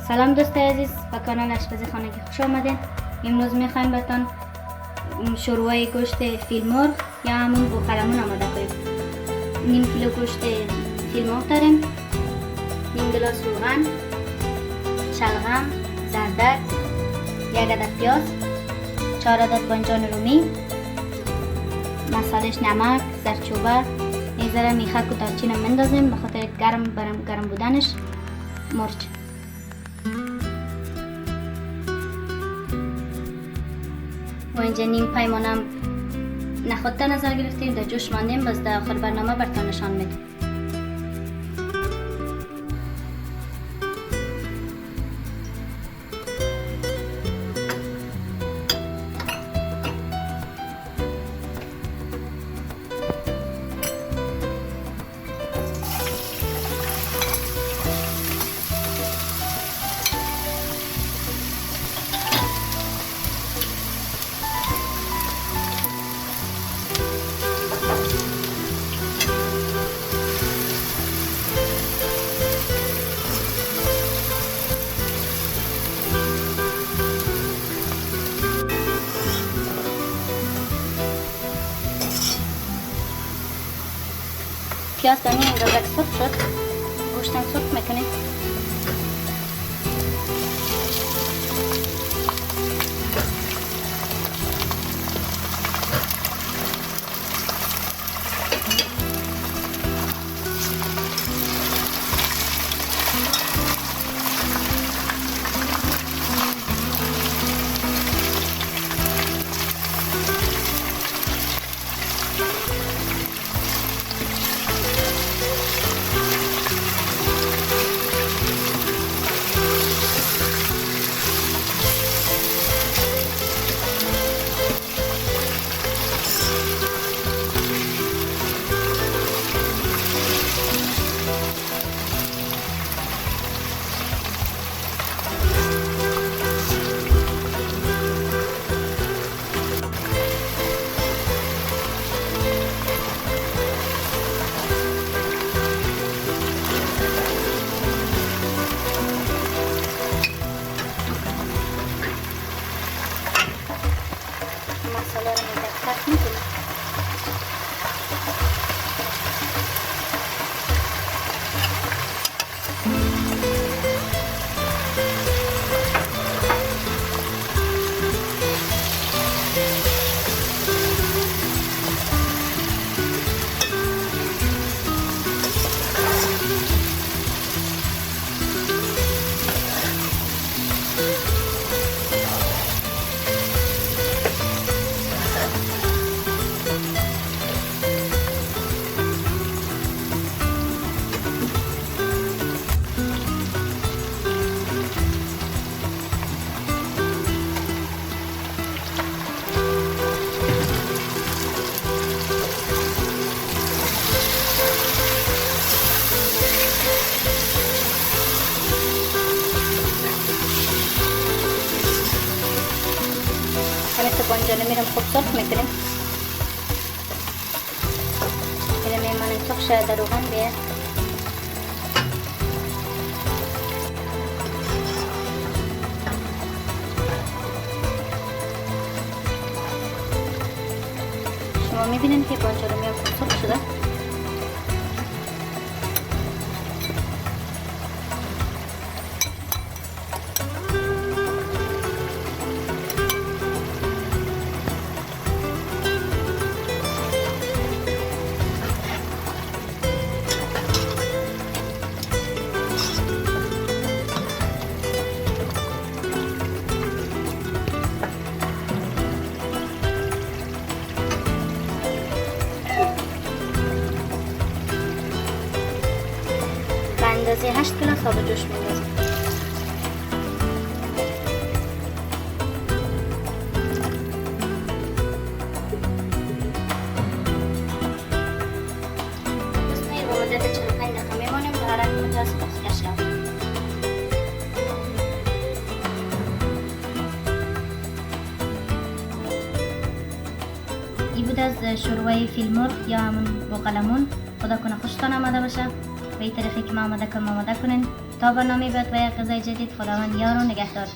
سلام دوستای عزیز و کانال آشپزی خانگی خوش آمدین. امروز میخوایم بهتون شوربای گوشت فیل مرغ یا همون بوقلمون آماده کنیم. نیم کیلو گوشت فیل مرغ داریم، نیم گلاس روغن، شلغم، زردک، یک عدد پیاز، 4 عدد بادنجان رومی، مسالش نمک، زردچوبه، یک ذره میخک و دارچین مندازیم به خاطر گرم بودنش، مرچ. و اینجا نیم پیمانه نخودته نظر گرفتیم، در جوش ماندیم، باز در آخر برنامه براتون نشان میدیم. پیاز دانی اندازه سرخ شد، گوشتم سرخ میکنیم. مساله رو مدقت میکنیم. بادنجان میرم خوب سرخ میکنیم. میرم میمانم سرخ شده در روغن بیه. شما میبینیم که بادنجان میرم خوب سرخ شده. اندازه 8 گلاس آب جوش میندازم. بسنیر با مدت 45 دقیقه میمانیم تا حرارت متوسط خشک شود. این بود از شوربای فیل مرغ یا همون بوقلمون. خدا کنه خوشتان آمده باشه. به این طریقی که ما آماده کنین. تا برنامه بعد و یک غذای جدید، خداوند یار و نگهدار.